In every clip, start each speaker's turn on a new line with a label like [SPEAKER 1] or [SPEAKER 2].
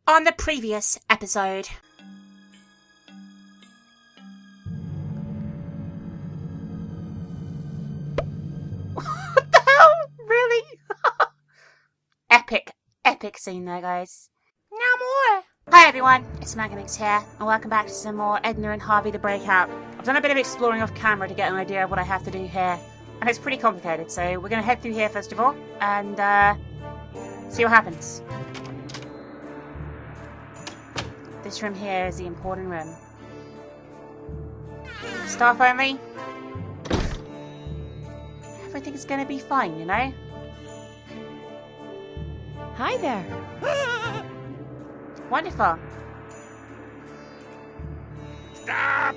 [SPEAKER 1] on the previous episode. What the hell? Really? Epic scene there, guys. No more! Hi everyone, it's Minx here, and welcome back to some more Edna and Harvey the Breakout. I've done a bit of exploring off camera to get an idea of what I have to do here, and it's pretty complicated, so we're going to head through here first of all, and see what happens. This room here is the important room. Staff only? Everything's going to be fine, you know?
[SPEAKER 2] Hi there.
[SPEAKER 1] Wonderful.
[SPEAKER 3] Stop!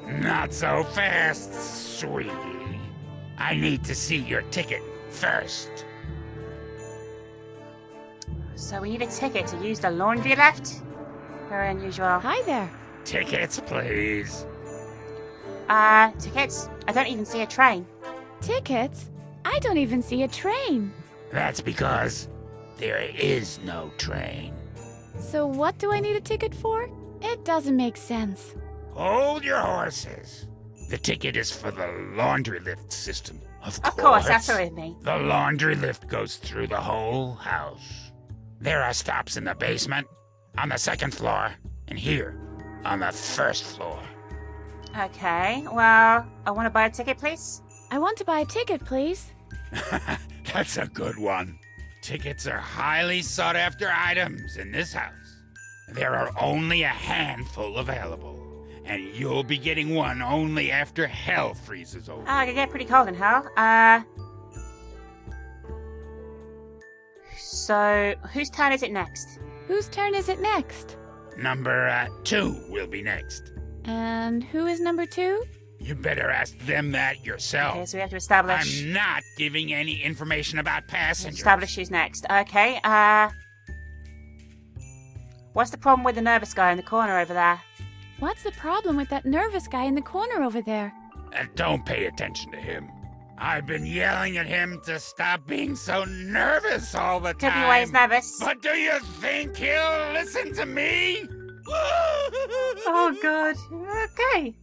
[SPEAKER 3] Not so fast, sweetie. I need to see your ticket first.
[SPEAKER 1] So we need a ticket to use the laundry lift? Very unusual.
[SPEAKER 2] Hi there.
[SPEAKER 3] Tickets, please.
[SPEAKER 1] Tickets? I don't even see a train.
[SPEAKER 2] Tickets? I don't even see a train.
[SPEAKER 3] That's because there is no train.
[SPEAKER 2] So what do I need a ticket for? It doesn't make sense.
[SPEAKER 3] Hold your horses. The ticket is for the laundry lift system. Of
[SPEAKER 1] course, absolutely.
[SPEAKER 3] The laundry lift goes through the whole house. There are stops in the basement, on the second floor, and here, on the first floor.
[SPEAKER 1] Okay, well, I want to buy a ticket, please.
[SPEAKER 2] I want to buy a ticket, please.
[SPEAKER 3] That's a good one. Tickets are highly sought after items in this house. There are only a handful available, and you'll be getting one only after hell freezes over.
[SPEAKER 1] I could get pretty cold in hell. So, whose turn is it next?
[SPEAKER 2] Whose turn is it next?
[SPEAKER 3] Number 2 will be next.
[SPEAKER 2] And who is number 2?
[SPEAKER 3] You better ask them that yourself.
[SPEAKER 1] Okay, so we have to establish...
[SPEAKER 3] I'm not giving any information about passengers.
[SPEAKER 1] Establish who's next. Okay, what's the problem with the nervous guy in the corner over there?
[SPEAKER 2] What's the problem with that nervous guy in the corner over there?
[SPEAKER 3] Don't pay attention to him. I've been yelling at him to stop being so nervous all the time.
[SPEAKER 1] Could be why he's nervous.
[SPEAKER 3] But do you think he'll listen to me?
[SPEAKER 1] Oh, God. Okay.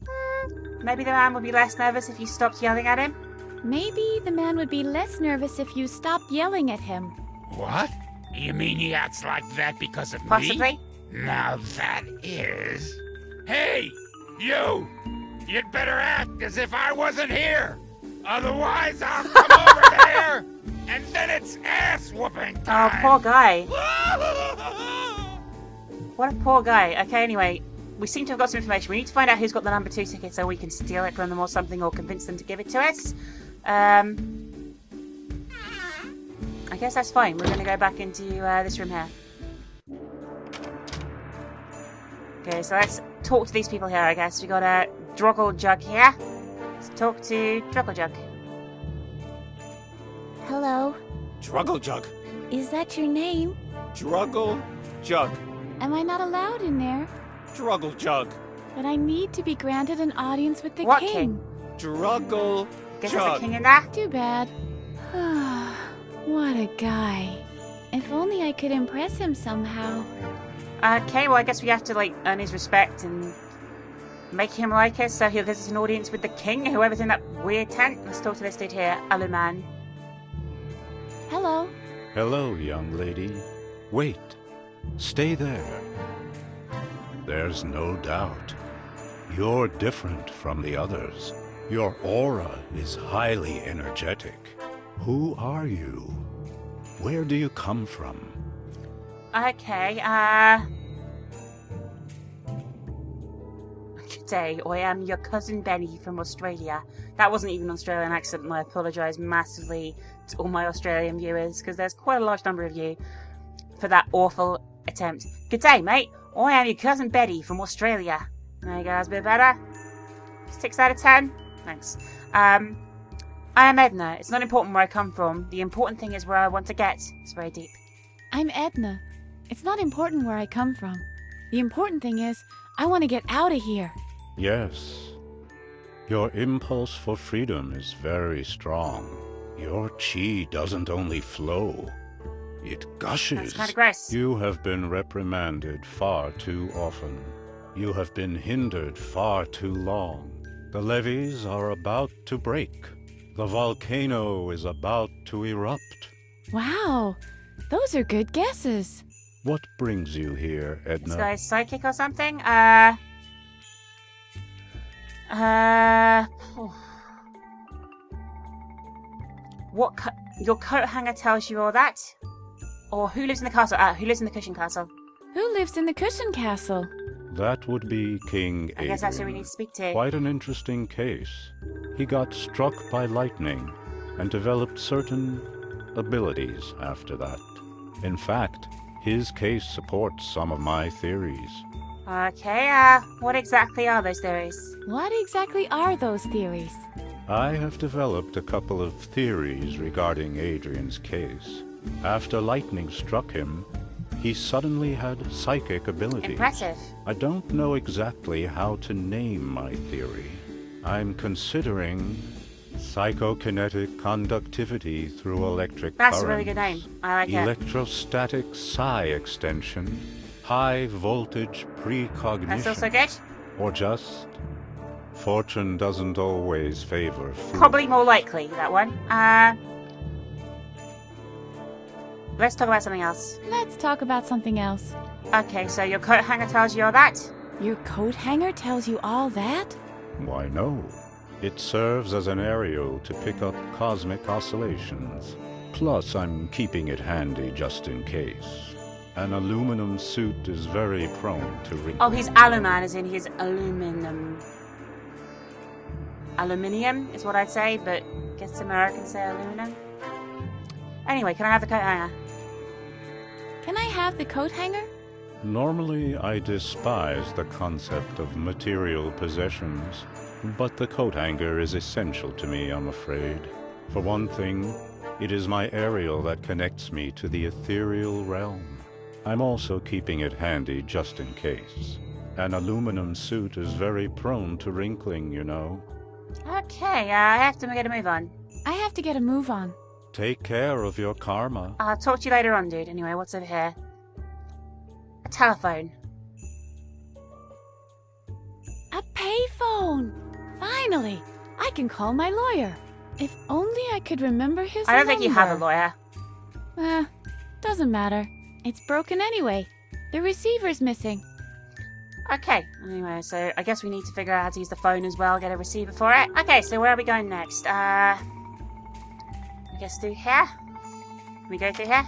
[SPEAKER 1] Maybe the man would be less nervous if you stopped yelling at him?
[SPEAKER 2] Maybe the man would be less nervous if you stopped yelling at him.
[SPEAKER 3] What? You mean he acts like that because of
[SPEAKER 1] Possibly.
[SPEAKER 3] me? Now that is... Hey, you! You'd better act as if I wasn't here! Otherwise, I'll come over there, and then it's ass-whooping time!
[SPEAKER 1] Oh, poor guy. What a poor guy. Okay, anyway, we seem to have got some information. We need to find out who's got the number 2 ticket so we can steal it from them or something, or convince them to give it to us. I guess that's fine. We're going to go back into this room here. Okay, so let's talk to these people here, I guess. We got a Droggle Jug here. Let's talk to Droggle Jug.
[SPEAKER 2] Hello.
[SPEAKER 4] Druggle Jug.
[SPEAKER 2] Is that your name?
[SPEAKER 4] Druggle Jug.
[SPEAKER 2] Am I not allowed in there?
[SPEAKER 4] Druggle Jug.
[SPEAKER 2] But I need to be granted an audience with the
[SPEAKER 1] What
[SPEAKER 2] king.
[SPEAKER 4] Druggle
[SPEAKER 1] Guess there's a
[SPEAKER 4] Jug.
[SPEAKER 1] king in there?
[SPEAKER 2] Too bad. What a guy. If only I could impress him somehow.
[SPEAKER 1] Okay, well, I guess we have to, like, earn his respect and make him like us so he'll visit an audience with the king, whoever's in that weird tent. Let's talk to this dude here, Aluman.
[SPEAKER 2] Hello.
[SPEAKER 5] Hello, young lady. Wait. Stay there. There's no doubt. You're different from the others. Your aura is highly energetic. Who are you? Where do you come from?
[SPEAKER 1] Okay, Good day, I am your cousin Benny from Australia. That wasn't even an Australian accent, and I apologise massively to all my Australian viewers, because there's quite a large number of you, for that awful attempt. Good day, mate. I am your cousin Betty from Australia. There you go, that's a bit better. 6 out of 10. Thanks. I am Edna. It's not important where I come from. The important thing is where I want to get. It's very deep.
[SPEAKER 2] I'm Edna. It's not important where I come from. The important thing is, I want to get out of here.
[SPEAKER 5] Yes. Your impulse for freedom is very strong. Your chi doesn't only flow, It gushes.
[SPEAKER 1] That's kind of gross.
[SPEAKER 5] You have been reprimanded far too often. You have been hindered far too long. The levees are about to break. The volcano is about to erupt.
[SPEAKER 2] Wow, those are good guesses.
[SPEAKER 5] What brings you here,
[SPEAKER 1] This
[SPEAKER 5] Edna?
[SPEAKER 1] guy's psychic or something? What? Your coat hanger tells you all that? Or who lives in the castle? Who lives in the cushion castle?
[SPEAKER 2] Who lives in the cushion castle?
[SPEAKER 5] That would be King Adrian.
[SPEAKER 1] I guess that's who we need to speak to.
[SPEAKER 5] Quite an interesting case. He got struck by lightning and developed certain abilities after that. In fact, his case supports some of my theories.
[SPEAKER 1] Okay, what exactly are those theories?
[SPEAKER 2] What exactly are those theories?
[SPEAKER 5] I have developed a couple of theories regarding Adrian's case. After lightning struck him, he suddenly had psychic abilities.
[SPEAKER 1] Impressive.
[SPEAKER 5] I don't know exactly how to name my theory. I'm considering psychokinetic conductivity through electric
[SPEAKER 1] That's
[SPEAKER 5] currents.
[SPEAKER 1] a really good name. I like it.
[SPEAKER 5] Electrostatic psi extension, high voltage precognition.
[SPEAKER 1] That's also good.
[SPEAKER 5] Or just fortune doesn't always favor fools.
[SPEAKER 1] Probably more likely, that one. Let's talk about something else.
[SPEAKER 2] Let's talk about something else.
[SPEAKER 1] Okay, so your coat hanger tells you all that?
[SPEAKER 2] Your coat hanger tells you all that?
[SPEAKER 5] Why no? It serves as an aerial to pick up cosmic oscillations. Plus, I'm keeping it handy just in case. An aluminum suit is very prone to wrinkles.
[SPEAKER 1] Oh, he's aluman, as in he's aluminum. Aluminium is what I'd say, but I guess Americans say aluminum. Anyway, can I have the coat hanger?
[SPEAKER 2] Can I have the coat hanger?
[SPEAKER 5] Normally, I despise the concept of material possessions, but the coat hanger is essential to me, I'm afraid. For one thing, it is my aerial that connects me to the ethereal realm. I'm also keeping it handy just in case. An aluminum suit is very prone to wrinkling, you know.
[SPEAKER 1] Okay, I have to get a move on.
[SPEAKER 2] I have to get a move on.
[SPEAKER 5] Take care of your karma.
[SPEAKER 1] I'll talk to you later on, dude. Anyway, what's over here? A telephone.
[SPEAKER 2] A payphone! Finally! I can call my lawyer. If only I could remember his
[SPEAKER 1] I don't think you have a
[SPEAKER 2] number.
[SPEAKER 1] lawyer.
[SPEAKER 2] Doesn't matter. It's broken anyway. The receiver's missing.
[SPEAKER 1] Okay, anyway, so I guess we need to figure out how to use the phone as well, get a receiver for it. Okay, so where are we going next? I guess through here? Can we go through here?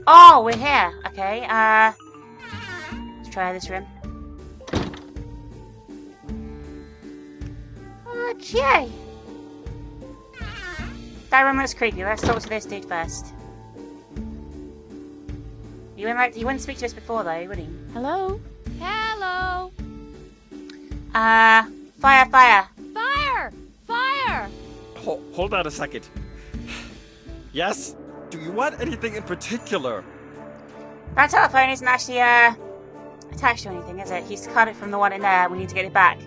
[SPEAKER 1] Oh, we're here. Okay, let's try this room. Okay. That room looks creepy. Let's talk to this dude first. You wouldn't speak to us before though, would he?
[SPEAKER 2] Hello? Hello?
[SPEAKER 1] Fire!
[SPEAKER 2] Fire! Fire!
[SPEAKER 4] Hold on a second. Yes? Do you want anything in particular?
[SPEAKER 1] That telephone isn't actually, attached to anything, is it? He's cut it from the one in there. We need to get it back.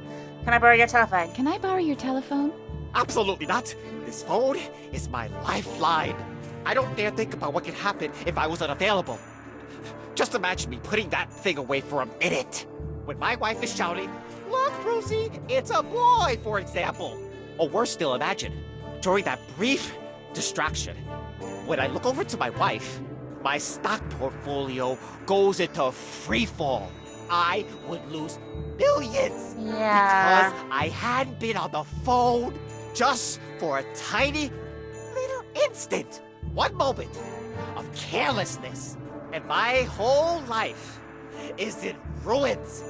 [SPEAKER 1] Can I borrow your telephone?
[SPEAKER 2] Can I borrow your telephone?
[SPEAKER 6] Absolutely not. This phone is my lifeline. I don't dare think about what could happen if I was unavailable. Just imagine me putting that thing away for a minute. When my wife is shouting, "Look, Brucey, it's a boy," for example. Or worse still, imagine, during that brief distraction, when I look over to my wife, my stock portfolio goes into free fall. I would lose millions
[SPEAKER 1] Yeah.
[SPEAKER 6] because I hadn't been on the phone just for a tiny little instant. One moment of carelessness, and my whole life is in ruins.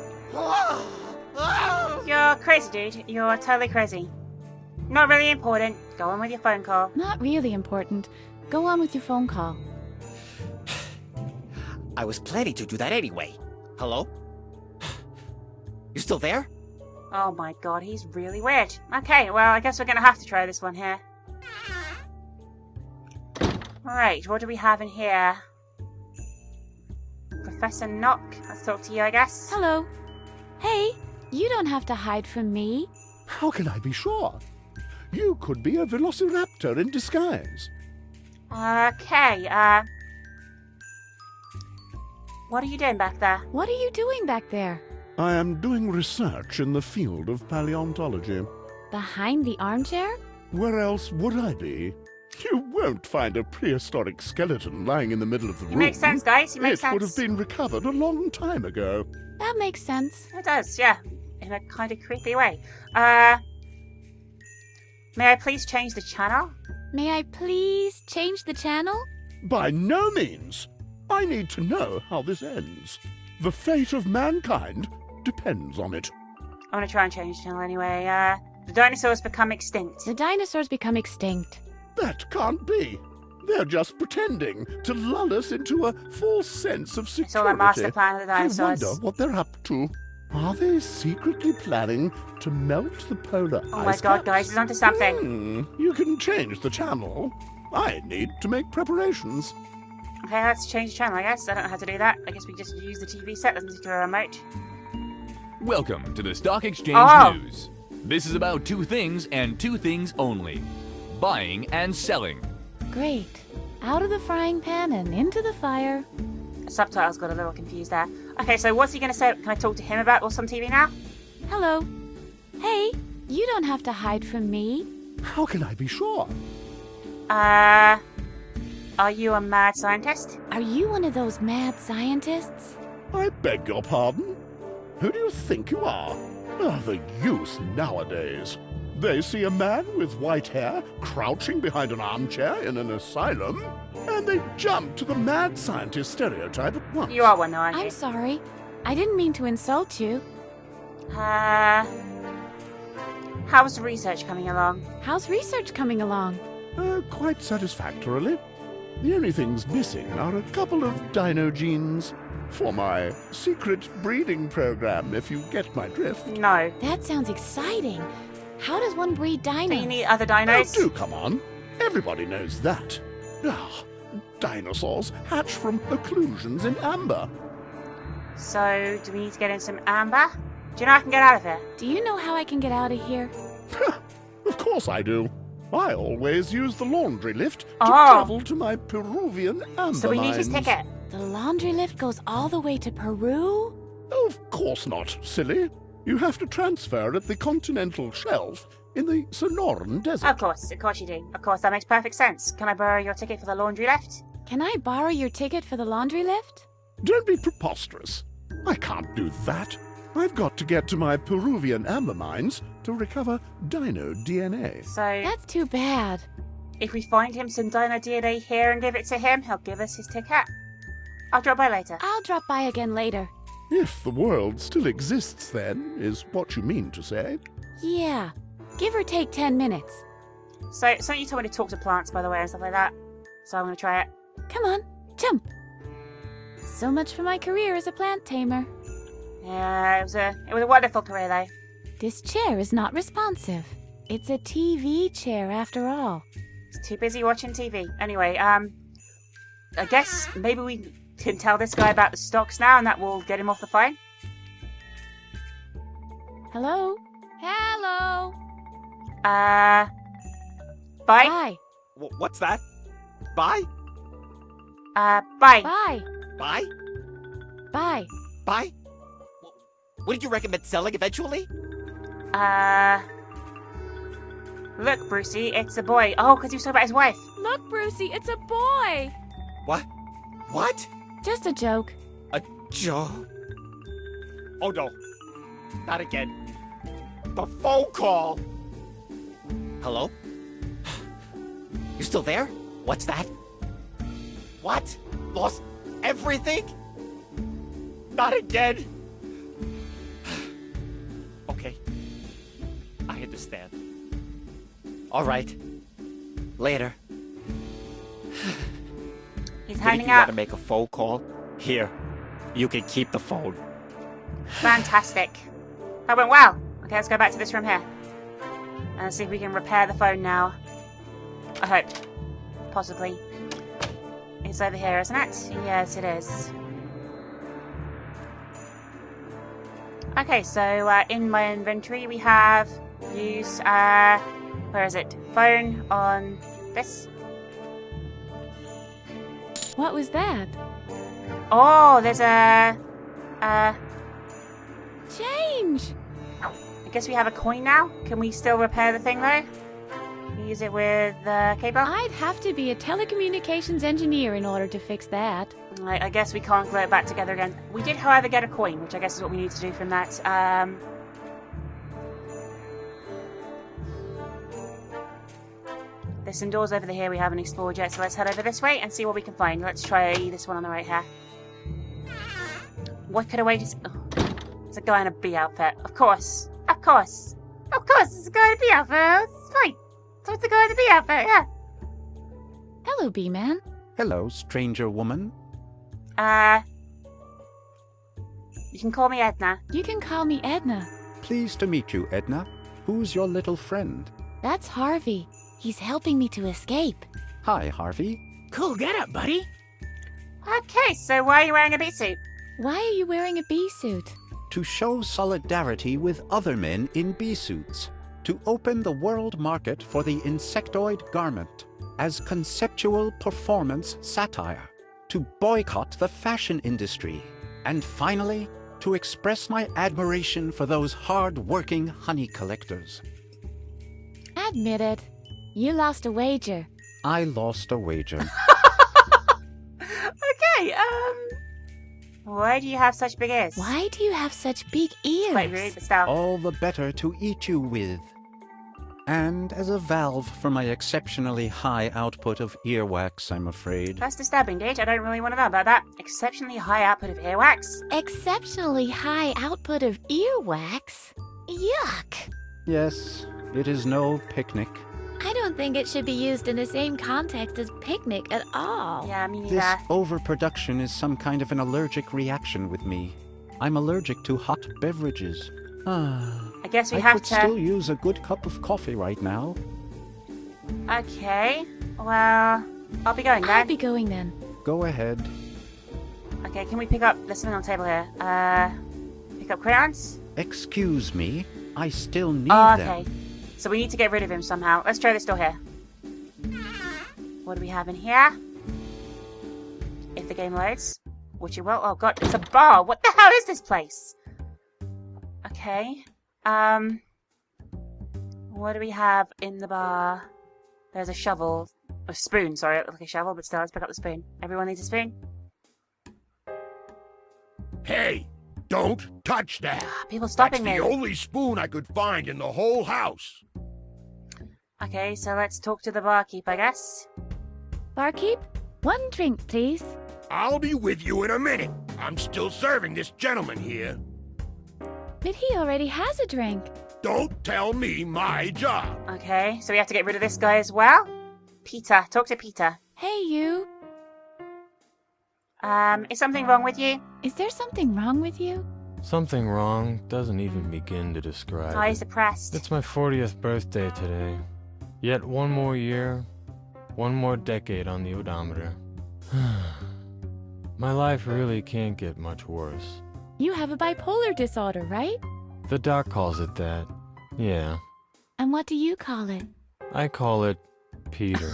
[SPEAKER 1] You're crazy, dude. You're totally crazy. Not really important. Go on with your phone call.
[SPEAKER 2] Not really important. Go on with your phone call.
[SPEAKER 6] I was planning to do that anyway. Hello? You still there?
[SPEAKER 1] Oh my god, he's really weird. Okay, well, I guess we're gonna have to try this one here. Alright, what do we have in here? Professor Knock. Let's talk to you, I guess.
[SPEAKER 2] Hello? Hey, you don't have to hide from me.
[SPEAKER 7] How can I be sure? You could be a velociraptor in disguise.
[SPEAKER 1] Okay, what are you doing back there?
[SPEAKER 2] What are you doing back there?
[SPEAKER 5] I am doing research in the field of paleontology.
[SPEAKER 2] Behind the armchair?
[SPEAKER 5] Where else would I be? You won't find a prehistoric skeleton lying in the middle of the room.
[SPEAKER 1] It makes sense, guys. It makes sense.
[SPEAKER 5] It would have been recovered a long time ago.
[SPEAKER 2] That makes sense.
[SPEAKER 1] It does, yeah. In a kind of creepy way. May I please change the channel?
[SPEAKER 2] May I please change the channel?
[SPEAKER 5] By no means. I need to know how this ends. The fate of mankind depends on it.
[SPEAKER 1] I'm gonna try and change the channel anyway. The dinosaurs become extinct.
[SPEAKER 2] The dinosaurs become extinct.
[SPEAKER 5] That can't be. They're just pretending to lull us into a false sense of security.
[SPEAKER 1] It's all a master plan of the dinosaurs.
[SPEAKER 5] I wonder what they're up to. Are they secretly planning to melt the polar ice
[SPEAKER 1] Oh my god,
[SPEAKER 5] caps?
[SPEAKER 1] guys, he's onto something.
[SPEAKER 5] You can change the channel. I need to make preparations.
[SPEAKER 1] Okay, let's change the channel, I guess. I don't know how to do that. I guess we just use the TV set, doesn't need to do a remote.
[SPEAKER 7] Welcome to the Stock Exchange
[SPEAKER 1] Oh.
[SPEAKER 7] News. This is about two things and two things only: buying and selling.
[SPEAKER 2] Great. Out of the frying pan and into the fire.
[SPEAKER 1] The subtitles got a little confused there. Okay, so what's he going to say? Can I talk to him about what's on TV now?
[SPEAKER 2] Hello. Hey, you don't have to hide from me.
[SPEAKER 5] How can I be sure?
[SPEAKER 1] Are you a mad scientist?
[SPEAKER 2] Are you one of those mad scientists?
[SPEAKER 5] I beg your pardon? Who do you think you are? The youth nowadays. They see a man with white hair crouching behind an armchair in an asylum, and they jump to the mad scientist stereotype at once.
[SPEAKER 1] You are one, though, aren't you?
[SPEAKER 2] I'm sorry. I didn't mean to insult you.
[SPEAKER 1] How's the research coming along?
[SPEAKER 2] How's research coming along?
[SPEAKER 5] Quite satisfactorily. The only things missing are a couple of dino genes for my secret breeding program, if you get my drift.
[SPEAKER 1] No.
[SPEAKER 2] That sounds exciting. How does one breed
[SPEAKER 1] Do you
[SPEAKER 2] dinos?
[SPEAKER 1] need other
[SPEAKER 5] Oh,
[SPEAKER 1] dinos?
[SPEAKER 5] do come on. Everybody knows that. Dinosaurs hatch from occlusions in amber.
[SPEAKER 1] So, do we need to get in some amber? Do you know I can get out of here?
[SPEAKER 2] Do you know how I can get out of here?
[SPEAKER 5] Of course I do. I always use the laundry lift to
[SPEAKER 1] Oh.
[SPEAKER 5] travel to my Peruvian amber
[SPEAKER 1] So we need his
[SPEAKER 5] mines.
[SPEAKER 1] ticket.
[SPEAKER 2] The laundry lift goes all the way to Peru?
[SPEAKER 5] Of course not, silly. You have to transfer at the continental shelf in the Sonoran Desert.
[SPEAKER 1] Of course you do. Of course, that makes perfect sense. Can I borrow your ticket for the laundry lift?
[SPEAKER 2] Can I borrow your ticket for the laundry lift?
[SPEAKER 5] Don't be preposterous. I can't do that. I've got to get to my Peruvian amber mines to recover dino DNA.
[SPEAKER 1] So,
[SPEAKER 2] That's too bad.
[SPEAKER 1] if we find him some dino DNA here and give it to him, he'll give us his ticket. I'll drop by later.
[SPEAKER 2] I'll drop by again later.
[SPEAKER 5] If the world still exists, then, is what you mean to say.
[SPEAKER 2] Yeah, give or take 10 minutes.
[SPEAKER 1] So you told me to talk to plants, by the way, and stuff like that. So I'm going to try it.
[SPEAKER 2] Come on, jump. So much for my career as a plant tamer.
[SPEAKER 1] Yeah, it was a wonderful career, though.
[SPEAKER 2] This chair is not responsive. It's a TV chair after all.
[SPEAKER 1] He's too busy watching TV. Anyway, I guess maybe we can tell this guy about the stocks now, and that will get him off the phone.
[SPEAKER 2] Hello? Hello?
[SPEAKER 1] Bye.
[SPEAKER 2] Bye.
[SPEAKER 4] What's that? Bye?
[SPEAKER 1] Bye.
[SPEAKER 2] Bye.
[SPEAKER 6] Bye?
[SPEAKER 2] Bye.
[SPEAKER 6] Bye? What did you recommend selling eventually?
[SPEAKER 1] Look, Brucey, it's a boy. Oh, because you saw about his wife.
[SPEAKER 2] Look, Brucey, it's a boy.
[SPEAKER 6] What? What?
[SPEAKER 2] Just a joke.
[SPEAKER 6] A joke? Oh no. Not again. The phone call! Hello? You still there? What's that? What? Lost everything? Not again! Okay. I understand. Alright. Later.
[SPEAKER 1] He's
[SPEAKER 6] If
[SPEAKER 1] hanging
[SPEAKER 6] you want
[SPEAKER 1] out.
[SPEAKER 6] to make a phone call, here. You can keep the phone.
[SPEAKER 1] Fantastic. That went well. Okay, let's go back to this room here. And see if we can repair the phone now. I hope. Possibly. It's over here, isn't it? Yes, it is. Okay, so in my inventory we have use, where is it? Phone on this.
[SPEAKER 2] What was that?
[SPEAKER 1] Oh, there's a...
[SPEAKER 2] Change!
[SPEAKER 1] I guess we have a coin now. Can we still repair the thing, though? Use it with cable?
[SPEAKER 2] I'd have to be a telecommunications engineer in order to fix that.
[SPEAKER 1] I guess we can't glue it back together again. We did, however, get a coin, which I guess is what we need to do from that. There's some doors over here we haven't explored yet, so let's head over this way and see what we can find. Let's try this one on the right here. What could I wait to... Oh, it's a guy in a bee outfit. Of course. Of course. Of course, it's a guy in a bee outfit. It's fine. So it's the guy in the bee outfit, yeah.
[SPEAKER 2] Hello, Bee-Man.
[SPEAKER 5] Hello, stranger woman.
[SPEAKER 1] You can call me Edna.
[SPEAKER 2] You can call me Edna.
[SPEAKER 5] Pleased to meet you, Edna. Who's your little friend?
[SPEAKER 2] That's Harvey. He's helping me to escape.
[SPEAKER 5] Hi, Harvey.
[SPEAKER 6] Cool getup, buddy.
[SPEAKER 1] Okay, so why are you wearing a bee suit?
[SPEAKER 2] Why are you wearing a bee suit?
[SPEAKER 5] To show solidarity with other men in bee suits. To open the world market for the insectoid garment. As conceptual performance satire. To boycott the fashion industry. And finally, to express my admiration for those hard-working honey collectors.
[SPEAKER 2] Admit it. You lost a wager.
[SPEAKER 5] I lost a wager.
[SPEAKER 1] Okay, why do you have such big ears?
[SPEAKER 2] Why do you have such big ears?
[SPEAKER 1] Quite rude, but still.
[SPEAKER 5] All the better to eat you with. And as a valve for my exceptionally high output of earwax, I'm afraid.
[SPEAKER 1] That's disturbing, dude. I don't really want to know about that. Exceptionally high output of earwax?
[SPEAKER 2] Exceptionally high output of earwax? Yuck!
[SPEAKER 5] Yes, it is no picnic.
[SPEAKER 2] I don't think it should be used in the same context as picnic at all.
[SPEAKER 1] Yeah, me neither.
[SPEAKER 5] This overproduction is some kind of an allergic reaction with me. I'm allergic to hot beverages.
[SPEAKER 1] I guess we
[SPEAKER 5] I
[SPEAKER 1] have
[SPEAKER 5] could
[SPEAKER 1] to...
[SPEAKER 5] still use a good cup of coffee right now.
[SPEAKER 1] Okay, well, I'll be going
[SPEAKER 2] I'll
[SPEAKER 1] then.
[SPEAKER 2] be going then.
[SPEAKER 5] Go ahead.
[SPEAKER 1] Okay, can we pick up... There's something on the table here. Pick up crayons?
[SPEAKER 5] Excuse me, I still need
[SPEAKER 1] Oh,
[SPEAKER 5] them.
[SPEAKER 1] okay. So we need to get rid of him somehow. Let's try this door here. What do we have in here? If the game loads, which it will. Oh god, it's a bar. What the hell is this place? Okay. What do we have in the bar? There's a shovel. A spoon, sorry, it looked like a shovel, but still, let's pick up the spoon. Everyone needs a spoon?
[SPEAKER 8] Hey, don't touch that.
[SPEAKER 1] People stopping
[SPEAKER 8] That's
[SPEAKER 1] me.
[SPEAKER 8] the only spoon I could find in the whole house.
[SPEAKER 1] Okay, so let's talk to the barkeep, I guess.
[SPEAKER 2] Barkeep, one drink, please.
[SPEAKER 8] I'll be with you in a minute. I'm still serving this gentleman here.
[SPEAKER 2] But he already has a drink.
[SPEAKER 8] Don't tell me my job.
[SPEAKER 1] Okay, so we have to get rid of this guy as well? Peter, talk to Peter.
[SPEAKER 2] Hey, you.
[SPEAKER 1] Is something wrong with you?
[SPEAKER 2] Is there something wrong with you?
[SPEAKER 9] Something wrong doesn't even begin to describe
[SPEAKER 1] Oh, he's
[SPEAKER 9] it.
[SPEAKER 1] depressed.
[SPEAKER 9] It's my 40th birthday today. Yet one more year, one more decade on the odometer. My life really can't get much worse.
[SPEAKER 2] You have a bipolar disorder, right?
[SPEAKER 9] The doc calls it that. Yeah,
[SPEAKER 2] And what do you call it?
[SPEAKER 9] I call it Peter.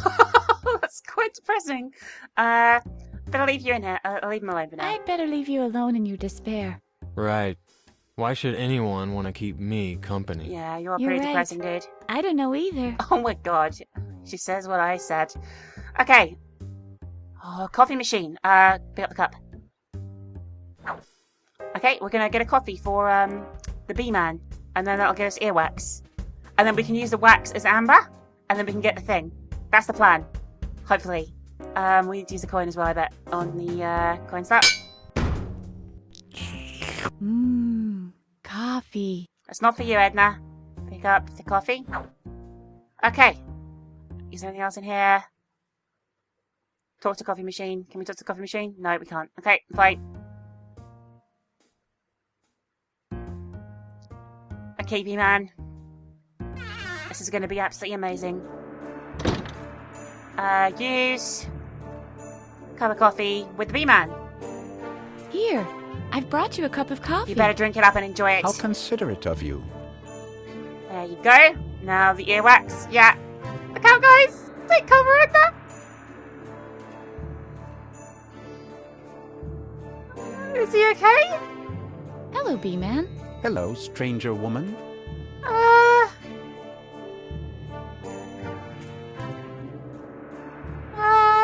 [SPEAKER 1] That's quite depressing. Better leave you in here. I'll leave him alone for now.
[SPEAKER 2] I'd better leave you alone in your despair.
[SPEAKER 9] Right. Why should anyone want to keep me company?
[SPEAKER 1] Yeah, you're
[SPEAKER 2] You're
[SPEAKER 1] pretty
[SPEAKER 2] right.
[SPEAKER 1] depressing, dude.
[SPEAKER 2] I don't know either.
[SPEAKER 1] Oh my god. She says what I said. Okay. Oh, coffee machine. Pick up the cup. Okay, we're gonna get a coffee for, the bee man. And then that'll get us earwax. And then we can use the wax as amber. And then we can get the thing. That's the plan. Hopefully. We need to use the coin as well, I bet. On the, coin slot.
[SPEAKER 2] Coffee.
[SPEAKER 1] That's not for you, Edna. Pick up the coffee. Okay. Is there anything else in here? Talk to coffee machine. Can we talk to coffee machine? No, we can't. Okay, fine. Okay, B-man. This is going to be absolutely amazing. Use cup of coffee with the B-man.
[SPEAKER 2] Here, I've brought you a cup of coffee.
[SPEAKER 1] You better drink it up and enjoy it.
[SPEAKER 5] How considerate of you.
[SPEAKER 1] There you go. Now the earwax. Yeah. Look out, guys. Take cover, Edna. Is he okay?
[SPEAKER 2] Hello, B-Man.
[SPEAKER 5] Hello, stranger woman.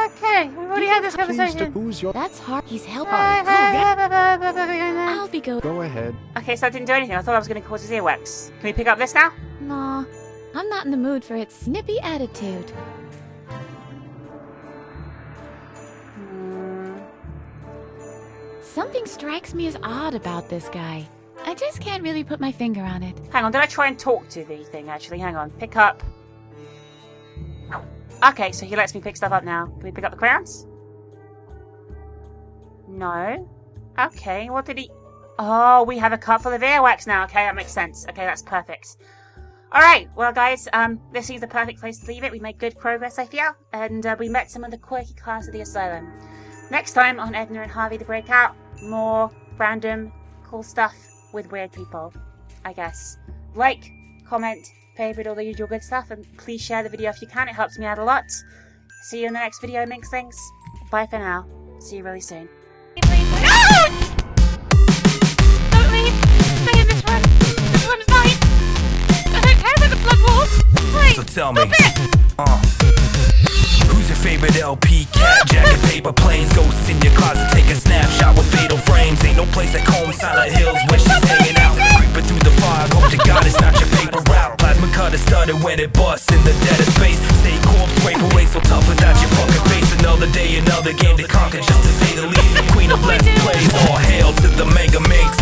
[SPEAKER 1] Okay, we've already had this
[SPEAKER 5] Pleased to
[SPEAKER 1] conversation.
[SPEAKER 5] booze your...
[SPEAKER 2] That's hard. He's helping. I'll be go.
[SPEAKER 5] Go ahead.
[SPEAKER 1] Okay, so I didn't do anything. I thought I was going to cause his earwax. Can we pick up this now?
[SPEAKER 2] Nah, I'm not in the mood for its snippy attitude. Something strikes me as odd about this guy. I just can't really put my finger on it.
[SPEAKER 1] Hang on, did I try and talk to the thing actually? Hang on, pick up. Okay, so he lets me pick stuff up now. Can we pick up the crayons? No. Okay, what did he... Oh, we have a cup full of earwax now. Okay, that makes sense. Okay, that's perfect. Alright, well guys, this seems the perfect place to leave it. We made good progress, I feel. And we met some of the quirky class of the asylum. Next time on Edna and Harvey the Breakout, more random, cool stuff with weird people, I guess. Like, comment, favorite, all the usual good stuff, and please share the video if you can. It helps me out a lot. See you in the next video, Minxlings. Bye for now. See you really soon. No! Don't leave! Stay in this room! This room's nice! I don't care about the blood walls! Please!
[SPEAKER 10] So tell me, who's your favorite LP cat? Jacket, paper planes, ghosts in your closet, take a snapshot with fatal frames. Ain't no place like home, Silent Hills, where she's hanging out. Creeping through the fog, hope to God it's not your paper route. Plasma cutter started when it busts in the dead of space. Stay corpse, scrape away so tough without your fucking face. Another day, another game to conquer, just to say the least. Queen of Let's Plays, all hail to the Mega Minx.